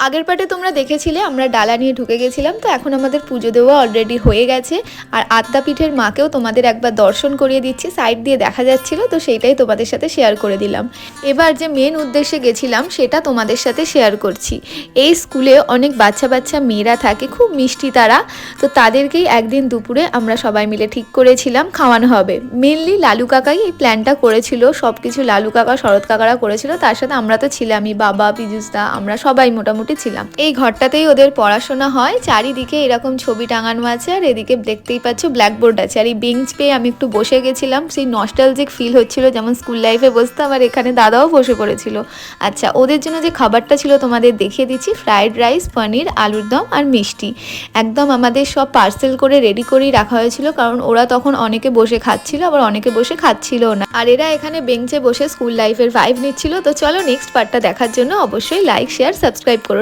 আগের পার্টে তোমরা দেখেছিলে আমরা ডালা নিয়ে ঢুকে গেছিলাম, তো এখন আমাদের পুজো দেওয়া অলরেডি হয়ে গেছে। আর আদ্যাপীঠের মাকেও তোমাদের একবার দর্শন করিয়ে দিচ্ছি, সাইড দিয়ে দেখা যাচ্ছিল, তো সেইটাই তোমাদের সাথে শেয়ার করে দিলাম। এবার যে মেন উদ্দেশ্যে গেছিলাম সেটা তোমাদের সাথে শেয়ার করছি। এই স্কুলে অনেক বাচ্চা বাচ্চা মেয়েরা থাকে, খুব মিষ্টি তারা, তো তাদেরকেই একদিন দুপুরে আমরা সবাই মিলে ঠিক করেছিলাম খাওয়ানো হবে। মেনলি লালু কাকাই এই প্ল্যানটা করেছিল, সব কিছু লালু কাকা শরৎ কাকারা করেছিল, তার সাথে আমরা তো ছিলামই, বাবা পীযুষদা, আমরা সবাই মোটামুটি ছিলাম। এই ঘরটাতেই ওদের পড়াশোনা হয়, চারিদিকে এরকম ছবি টাঙানো আছে, আর এদিকে দেখতেই পাচ্ছ ব্ল্যাকবোর্ড আছে। আর এই বেঞ্চ পেয়ে আমি একটু বসে গেছিলাম, সেই নস্টালজিক ফিল হচ্ছিল, যেমন স্কুল লাইফে বসতাম। আর এখানে দাদাও বসে পড়েছিল। আচ্ছা, ওদের জন্য যে খাবারটা ছিল তোমাদের দেখিয়ে দিচ্ছি, ফ্রাইড রাইস, পনির, আলুর দম আর মিষ্টি। একদম আমাদের সব পার্সেল করে রেডি করেই রাখা হয়েছিল, কারণ ওরা তখন অনেকে বসে খাচ্ছিল, আবার অনেকে বসে খাচ্ছিল না। আর এরা এখানে বেঞ্চে বসে স্কুল লাইফের ভাইব নিচ্ছিল। তো চলো নেক্সট পার্টটা দেখার জন্য অবশ্যই লাইক, শেয়ার, সাবস্ক্রাইব করো।